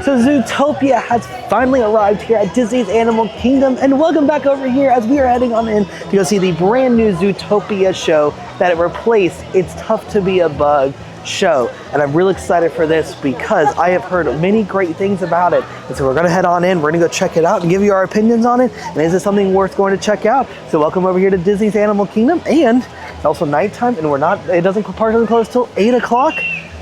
So Zootopia has finally arrived here at Disney's Animal Kingdom, and welcome back over here as we are heading on in to go see the brand new Zootopia show that it replaced It's Tough to Be a Bug show. And I'm really excited for this because I have heard many great things about it. And so we're gonna head on in, we're gonna go check it out and give you our opinions on it. And is it something worth going to check out? So welcome over here to Disney's Animal Kingdom, and it's also nighttime, and park doesn't close till 8 o'clock.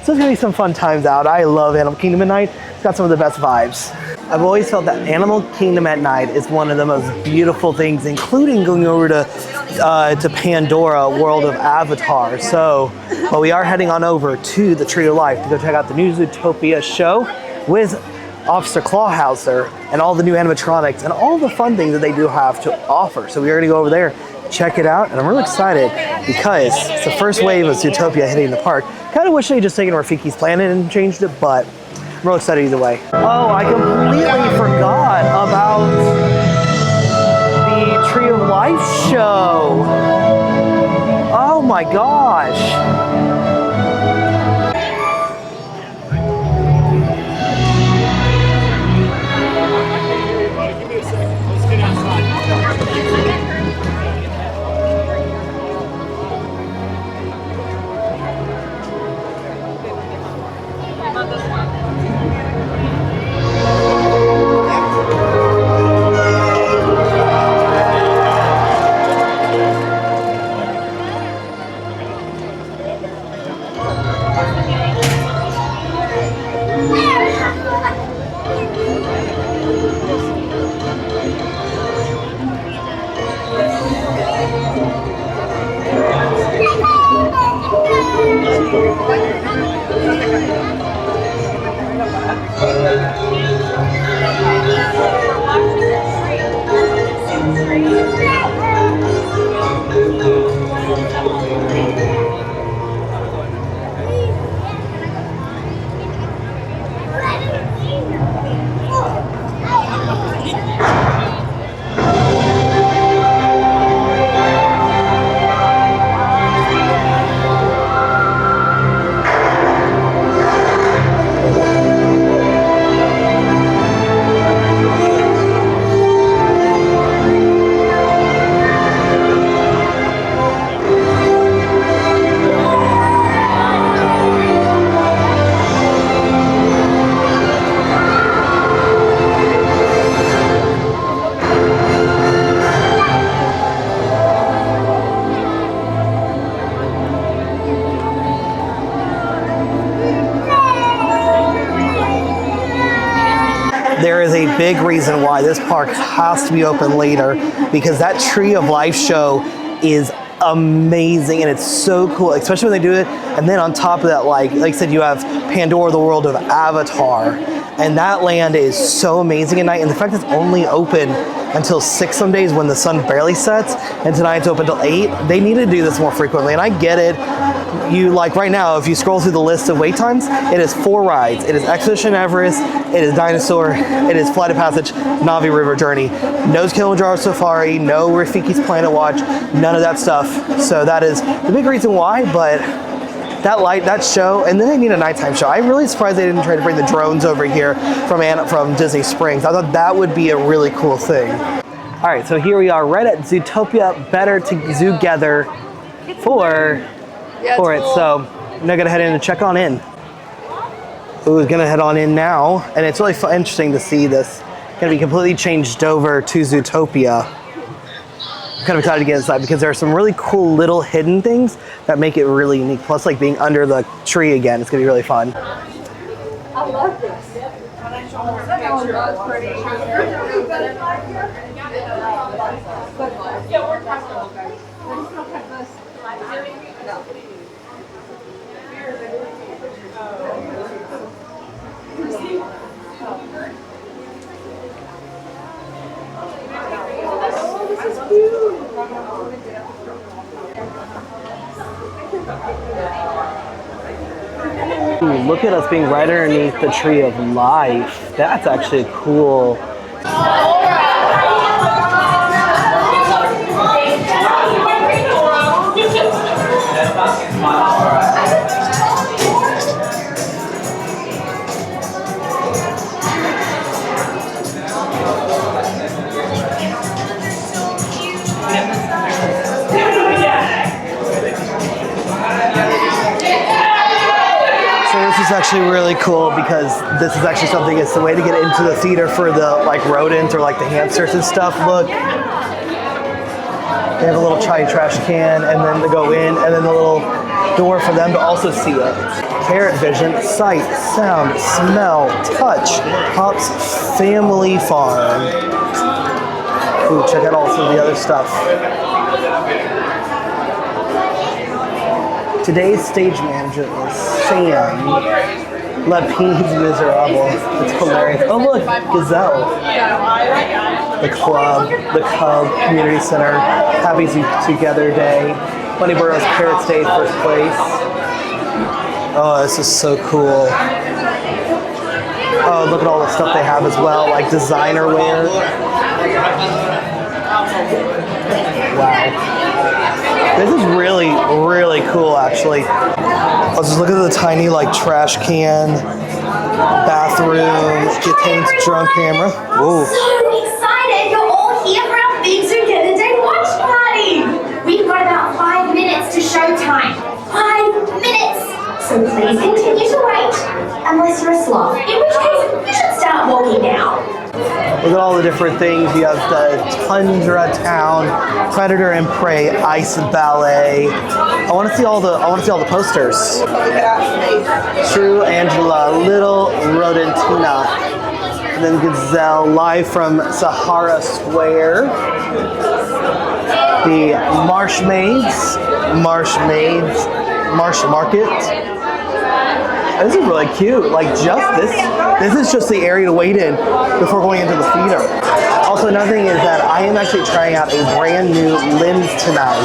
So it's gonna be some fun times out. I love Animal Kingdom at night. It's got some of the best vibes. I've always felt that Animal Kingdom at night is one of the most beautiful things, including going over to Pandora, World of Avatar. So, but we are heading on over to the Tree of Life to go check out the new Zootopia show with Officer Clawhauser and all the new animatronics and all the fun things that they do have to offer. So we are gonna go over there, check it out, and I'm really excited because it's the first wave of Zootopia hitting the park. Kind of wish they had just taken Rafiki's Planet and changed it, but I'm real excited either way. Oh, I completely forgot about the Tree of Life show. Oh my gosh. There is a big reason why this park has to be open later, because that Tree of Life show is amazing and it's so cool, especially when they do it. And then on top of that, like I said, you have Pandora, the World of Avatar, and that land is so amazing at night. And the fact it's only open until 6 some days when the sun barely sets, and tonight it's open till 8. They need to do this more frequently, and I get it. You, like right now, if you scroll through the list of wait times, it is 4 rides. It is Expedition Everest, it is Dinosaur, it is Flight of Passage, Navi River Journey. No Kilimanjaro Safari, no Rafiki's Planet Watch, none of that stuff. So that is the big reason why, but that show, and then they need a nighttime show. I'm really surprised they didn't try to bring the drones over here from Disney Springs. I thought that would be a really cool thing. All right, so here we are right at Zootopia, Better Together for it. So I'm now gonna head in and check on in. Ooh, gonna head on in now, and it's really interesting to see this gonna be completely changed over to Zootopia. I'm kind of excited to get inside because there are some really cool little hidden things that make it really unique. Plus, like being under the tree again, it's gonna be really fun. I love this. Ooh, look at us being right underneath the Tree of Life. That's actually cool. is actually really cool because this is actually something, it's the way to get into the theater for the like rodents or like the hamsters and stuff. Look. They have a little tiny trash can and then to go in and then the little door for them to also see it. Carrot Vision, sight, sound, smell, touch, Pop's Family Farm. Ooh, check out also the other stuff. Today's stage manager is Sam. La Piz Miserable. It's hilarious. Oh look, Gazelle. The club, the Cub Community Center, Happy Zootogether Day, Bunny Burrow's Carrot Day, first place. Oh, this is so cool. Oh, look at all the stuff they have as well, like designer wear. Wow. This is really, really cool, actually. Let's just look at the tiny, like, trash can, bathroom, contains drone camera. Whoa. So excited! You're all here for our big Zootogether Day watch party! We've got about 5 minutes to showtime. 5 minutes! So please continue to wait, unless you're a sloth, in which case you should start walking now. Look at all the different things. You have the Tundra Town, Predator and Prey, Ice Ballet. I want to see all the posters. True Angela, Little Rodentina, and then Gazelle live from Sahara Square. The Marsh Market. This is really cute. Like this is just the area to wait in before going into the theater. Also, another thing is that I am actually trying out a brand new lens tonight.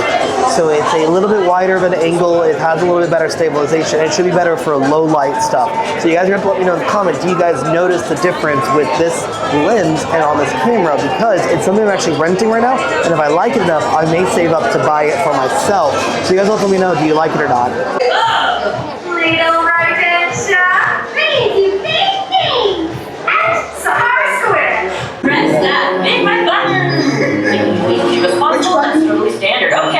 So it's a little bit wider of an angle. It has a little bit better stabilization. It should be better for low light stuff. So you guys are going to have to let me know in the comments. Do you guys notice the difference with this lens and on this camera? Because it's something I'm actually renting right now. And if I like it enough, I may save up to buy it for myself. So you guys let me know, do you like it or not? Little Rodentina, baby, baby, at Sahara Square. Press that, make my button. Please be responsible, that's totally standard. Okay.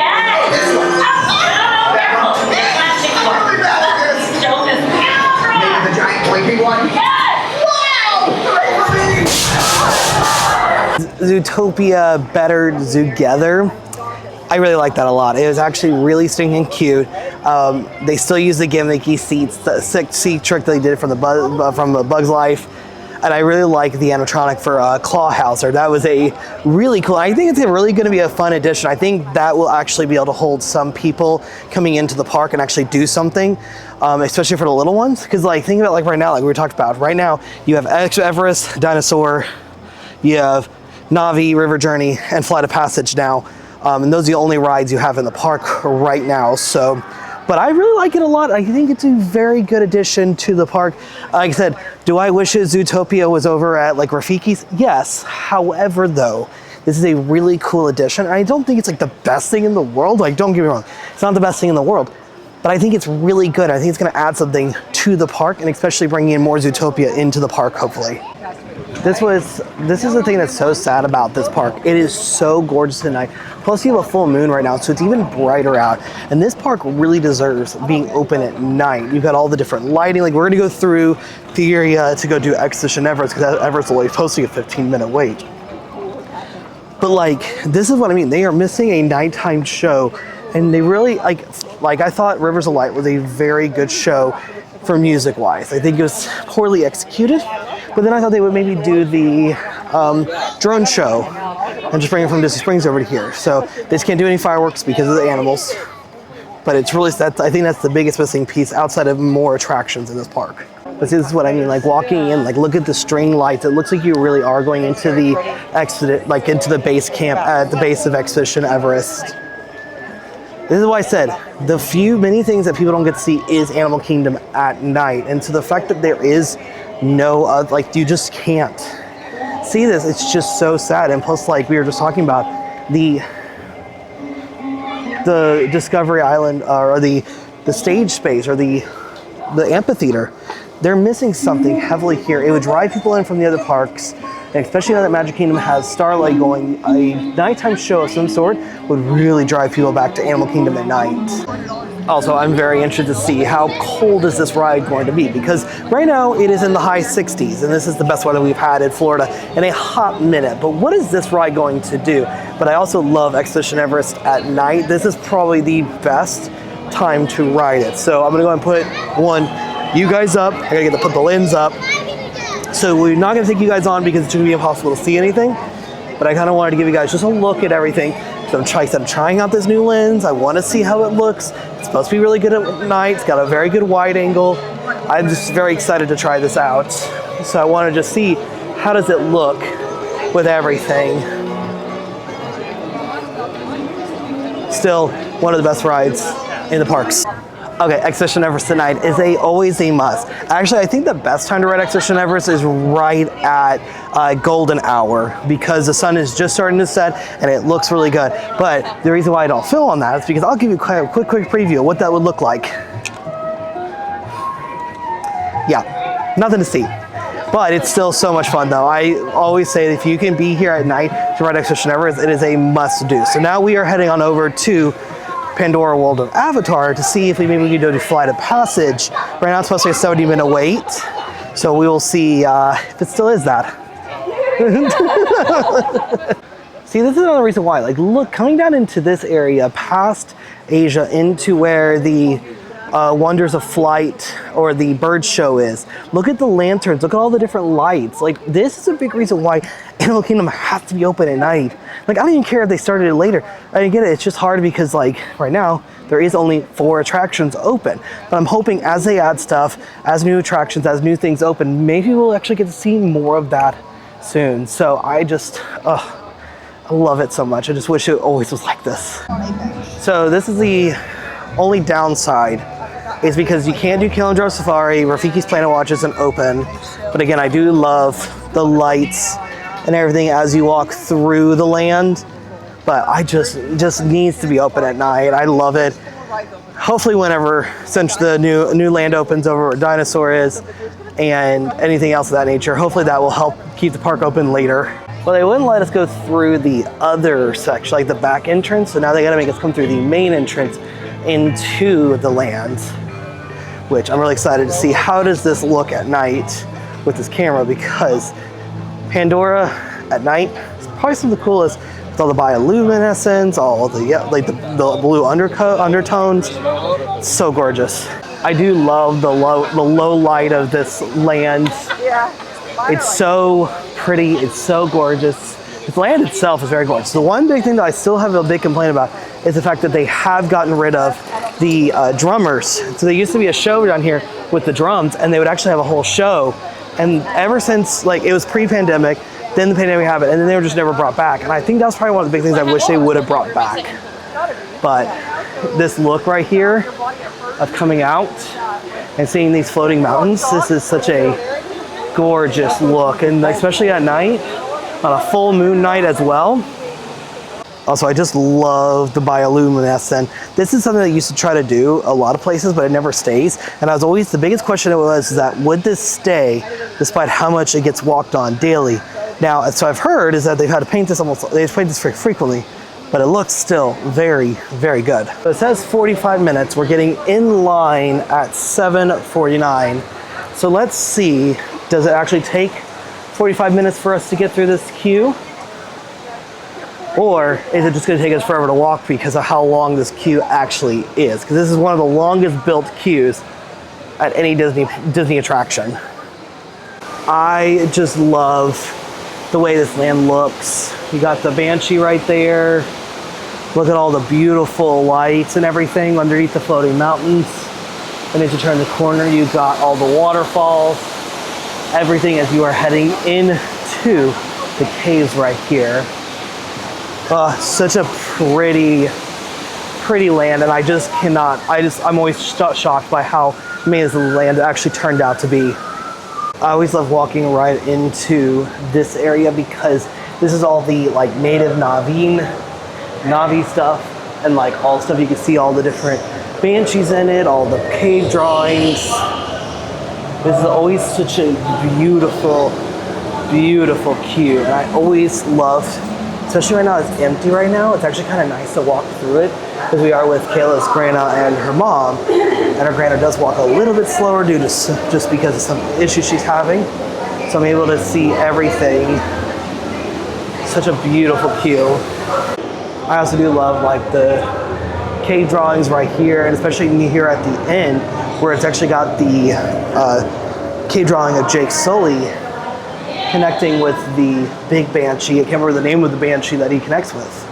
Careful. This plastic one. Show this camera. Maybe the giant blinking one. Yes. Zootopia Better Zootogether. I really like that a lot. It was actually really stinking cute. They still use the gimmicky seats, the seat trick that they did from the Bug's Life. And I really like the animatronic for Clawhauser. That was a really cool, I think it's really gonna be a fun addition. I think that will actually be able to hold some people coming into the park and actually do something, especially for the little ones. Cause like, think about like right now, like we talked about, right now you have Everest, Dinosaur, you have Navi, River Journey, and Flight of Passage now. And those are the only rides you have in the park right now. So, but I really like it a lot. I think it's a very good addition to the park. Like I said, do I wish Zootopia was over at like Rafiki's? Yes. However, though, this is a really cool addition. I don't think it's like the best thing in the world. Like, don't get me wrong, it's not the best thing in the world, but I think it's really good. I think it's going to add something to the park, and especially bringing in more Zootopia into the park, hopefully. This is the thing that's so sad about this park. It is so gorgeous tonight. Plus you have a full moon right now, so it's even brighter out. And this park really deserves being open at night. You've got all the different lighting. Like, we're gonna go through the area to go do Expedition Everest, because Everest's only posting a 15-minute wait. But like, this is what I mean. They are missing a nighttime show, and they really, like I thought Rivers of Light was a very good show for music-wise. I think it was poorly executed. But then I thought they would maybe do the drone show and just bring it from Disney Springs over to here. So they just can't do any fireworks because of the animals. But it's really, I think that's the biggest missing piece outside of more attractions in this park. But see, this is what I mean, like walking in, like look at the string lights. It looks like you really are going into the into the base camp at the base of Expedition Everest. This is why I said, many things that people don't get to see is Animal Kingdom at night. And so the fact that there is no, like you just can't see this, it's just so sad. And plus, like we were just talking about, the Discovery Island, or the stage space, or the amphitheater, they're missing something heavily here. It would drive people in from the other parks, and especially now that Magic Kingdom has Starlight going, a nighttime show of some sort would really drive people back to Animal Kingdom at night. Also, I'm very interested to see how cold is this ride going to be, because right now it is in the high 60s, and this is the best weather we've had in Florida in a hot minute. But what is this ride going to do? But I also love Expedition Everest at night. This is probably the best time to ride it. So I'm gonna go and put you guys up. I gotta get to put the lens up. So we're not gonna take you guys on because it's gonna be impossible to see anything. But I kind of wanted to give you guys just a look at everything. So I'm trying out this new lens. I want to see how it looks. It's supposed to be really good at night. It's got a very good wide angle. I'm just very excited to try this out. So I want to just see how does it look with everything. Still one of the best rides in the parks. Okay, Expedition Everest tonight is always a must. Actually, I think the best time to ride Expedition Everest is right at golden hour, because the sun is just starting to set and it looks really good. But the reason why I don't film on that is because I'll give you a quick preview of what that would look like. Yeah, nothing to see. But it's still so much fun though. I always say if you can be here at night to ride Expedition Everest, it is a must do. So now we are heading on over to Pandora World of Avatar to see if maybe we can do Flight of Passage. Right now it's supposed to be a 70-minute wait. So we will see if it still is that. See, this is another reason why. Like, look, coming down into this area past Asia into where the Wonders of Flight or the bird show is. Look at the lanterns, look at all the different lights. Like, this is a big reason why Animal Kingdom has to be open at night. Like, I don't even care if they started it later. I get it, it's just hard because, like, right now there is only 4 attractions open. But I'm hoping as they add stuff, as new attractions, as new things open, maybe we'll actually get to see more of that soon. So I just, I love it so much. I just wish it always was like this. So this is the only downside, is because you can't do Kilimanjaro Safari. Rafiki's Planet Watch isn't open. But again, I do love the lights and everything as you walk through the land. But I just needs to be open at night. I love it. Hopefully whenever, since the new land opens over where Dinosaur is and anything else of that nature, hopefully that will help keep the park open later. Well, they wouldn't let us go through the other section, like the back entrance. So now they gotta make us come through the main entrance into the land, which I'm really excited to see how does this look at night with this camera, because Pandora at night is probably some of the coolest with all the bioluminescence, all the the blue undertones. It's so gorgeous. I do love the low light of this land. Yeah. It's so pretty, it's so gorgeous. The land itself is very gorgeous. The one big thing that I still have a big complaint about is the fact that they have gotten rid of the drummers. So there used to be a show down here with the drums, and they would actually have a whole show. And ever since, like, it was pre-pandemic, then the pandemic happened, and then they were just never brought back. And I think that's probably one of the big things I wish they would have brought back. But this look right here of coming out and seeing these floating mountains, this is such a gorgeous look, and especially at night, on a full moon night as well. Also, I just love the bioluminescence. This is something that I used to try to do a lot of places, but it never stays. And I was always, the biggest question was that would this stay despite how much it gets walked on daily? Now, so I've heard is that they've had to paint this they've painted this frequently, but it looks still very, very good. So it says 45 minutes. We're getting in line at 7:49. So let's see, does it actually take 45 minutes for us to get through this queue? Or is it just gonna take us forever to walk because of how long this queue actually is? Because this is one of the longest built queues at any Disney attraction. I just love the way this land looks. You got the Banshee right there. Look at all the beautiful lights and everything underneath the floating mountains. And as you turn the corner, you got all the waterfalls. Everything as you are heading into the caves right here. Such a pretty land, and I just cannot, I'm always shocked by how amazing the land actually turned out to be. I always love walking right into this area because this is all the like native Na'vi stuff, and like all the stuff you can see, all the different banshees in it, all the cave drawings. This is always such a beautiful queue, and I always love Especially right now, it's empty right now. It's actually kind of nice to walk through it because we are with Kayla's grandma and her mom, and her grandma does walk a little bit slower due to just because of some issues she's having. So I'm able to see everything. Such a beautiful queue. I also do love like the cave drawings right here, and especially here at the end where it's actually got the cave drawing of Jake Sully connecting with the big banshee. I can't remember the name of the banshee that he connects with.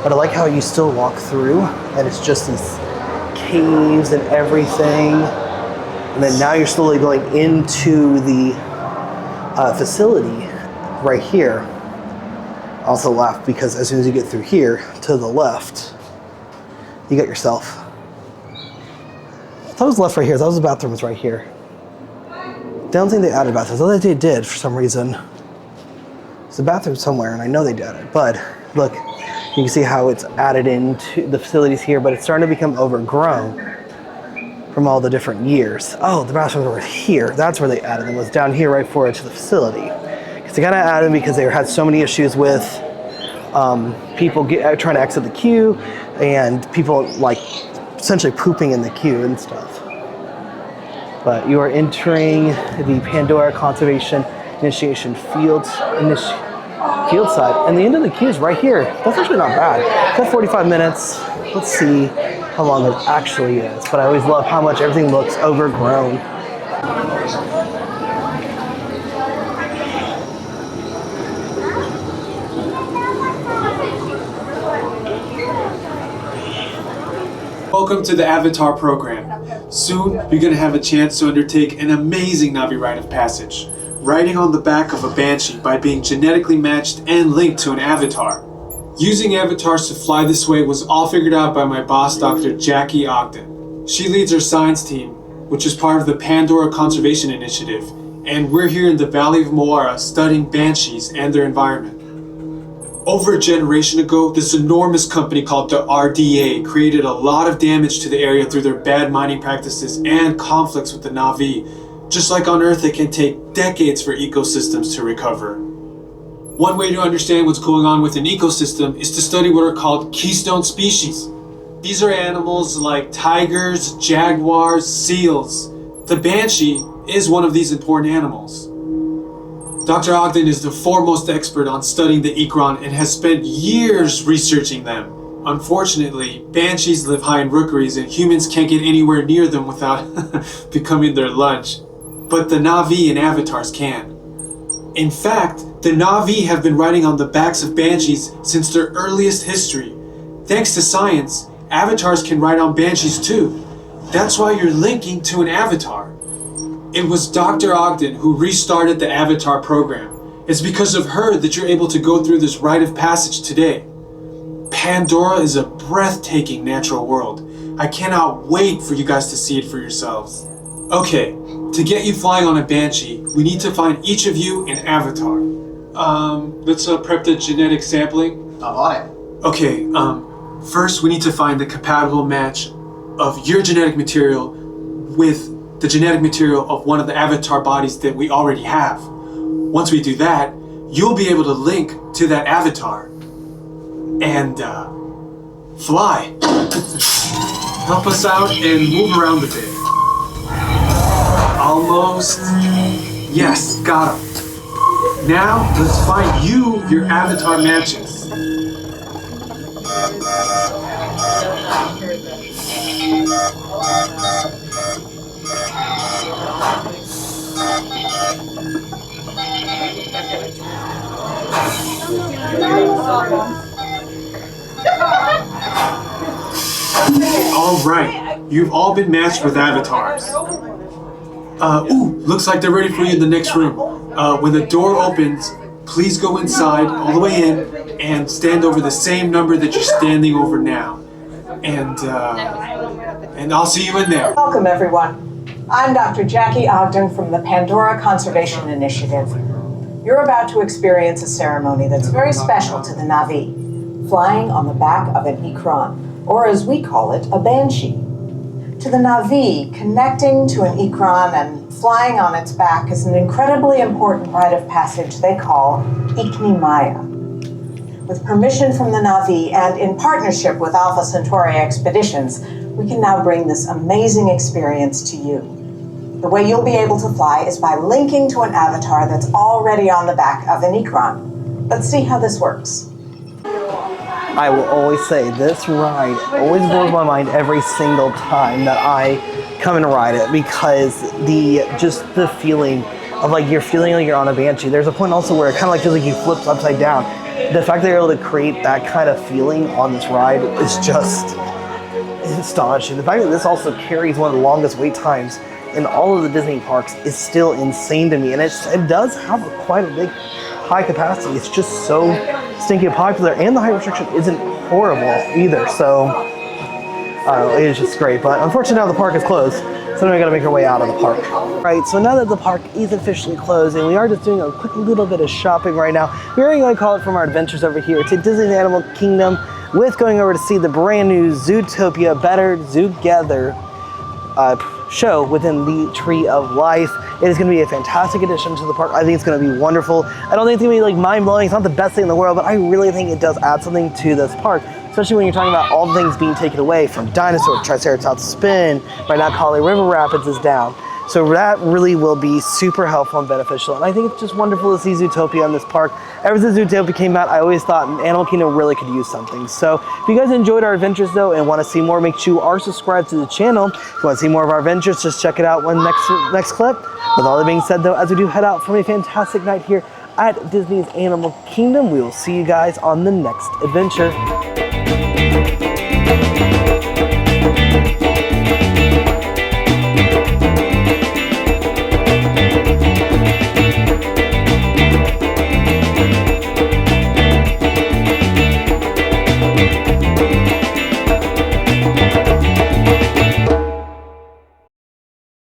But I like how you still walk through and it's just these caves and everything. And then now you're slowly going into the facility right here. I also laugh because as soon as you get through here to the left, you got yourself. That was left right here. That was the bathrooms right here. Don't think they added bathrooms. I thought they did for some reason. There's a bathroom somewhere, and I know they did it. But look, you can see how it's added into the facilities here, but it's starting to become overgrown from all the different years. Oh, the bathrooms were here. That's where they added them. It was down here right forward to the facility. Because they kind of added them because they had so many issues with people trying to exit the queue and people like essentially pooping in the queue and stuff. But you are entering the Pandora Conservation Initiation field side, and the end of the queue is right here. That's actually not bad. It's got 45 minutes. Let's see how long it actually is. But I always love how much everything looks overgrown. Welcome to the Avatar program. Soon, you're going to have a chance to undertake an amazing Na'vi rite of passage, riding on the back of a banshee by being genetically matched and linked to an avatar. Using avatars to fly this way was all figured out by my boss, Dr. Jackie Ogden. She leads our science team, which is part of the Pandora Conservation Initiative, and we're here in the Valley of Moara studying banshees and their environment. Over a generation ago, this enormous company called the RDA created a lot of damage to the area through their bad mining practices and conflicts with the Na'vi. Just like on Earth, it can take decades for ecosystems to recover. One way to understand what's going on with an ecosystem is to study what are called keystone species. These are animals like tigers, jaguars, seals. The banshee is one of these important animals. Dr. Ogden is the foremost expert on studying the Ikran and has spent years researching them. Unfortunately, banshees live high in rookeries and humans can't get anywhere near them without becoming their lunch. But the Na'vi and avatars can. In fact, the Na'vi have been riding on the backs of banshees since their earliest history. Thanks to science, avatars can ride on banshees too. That's why you're linking to an avatar. It was Dr. Ogden who restarted the Avatar program. It's because of her that you're able to go through this rite of passage today. Pandora is a breathtaking natural world. I cannot wait for you guys to see it for yourselves. Okay, to get you flying on a banshee, we need to find each of you an avatar. Let's prep the genetic sampling. I'm on it. Okay, first we need to find the compatible match of your genetic material with the genetic material of one of the avatar bodies that we already have. Once we do that, you'll be able to link to that avatar and fly. Help us out and move around a bit. Almost. Yes, got him. Now, let's find you your avatar matches. All right, you've all been matched with avatars. Looks like they're ready for you in the next room. When the door opens, please go inside all the way in and stand over the same number that you're standing over now. And I'll see you in there. Welcome, everyone. I'm Dr. Jackie Ogden from the Pandora Conservation Initiative. You're about to experience a ceremony that's very special to the Na'vi, flying on the back of an Ikran, or as we call it, a banshee. To the Na'vi, connecting to an Ikran and flying on its back is an incredibly important rite of passage they call Ikni Maya. With permission from the Na'vi and in partnership with Alpha Centauri Expeditions, we can now bring this amazing experience to you. The way you'll be able to fly is by linking to an avatar that's already on the back of an Ikran. Let's see how this works. I will always say this ride always blows my mind every single time that I come and ride it, because the feeling of like you're feeling like you're on a Banshee. There's a point also where it kind of like feels like you flip upside down. The fact that you're able to create that kind of feeling on this ride is just astonishing. The fact that this also carries one of the longest wait times in all of the Disney parks is still insane to me, and it does have quite a big high capacity. It's just so stinking popular, and the height restriction isn't horrible either, so I don't know, it is just great. But unfortunately now the park is closed, so now we gotta make our way out of the park. Right, so now that the park is officially closed and we are just doing a quick little bit of shopping right now, we're going to call it from our adventures over here to Disney's Animal Kingdom, with going over to see the brand new Zootopia Better Zootogether show within the Tree of Life. It is going to be a fantastic addition to the park. I think it's going to be wonderful. I don't think it's going to be like mind-blowing. It's not the best thing in the world, but I really think it does add something to this park, especially when you're talking about all the things being taken away, from Dinosaur, Triceratops Spin, right now Kali River Rapids is down. So that really will be super helpful and beneficial. And I think it's just wonderful to see Zootopia in this park. Ever since Zootopia came out, I always thought Animal Kingdom really could use something. So if you guys enjoyed our adventures though and want to see more, make sure you are subscribed to the channel. If you want to see more of our adventures, just check it out one next clip. With all that being said though, as we do head out from a fantastic night here at Disney's Animal Kingdom, we will see you guys on the next adventure.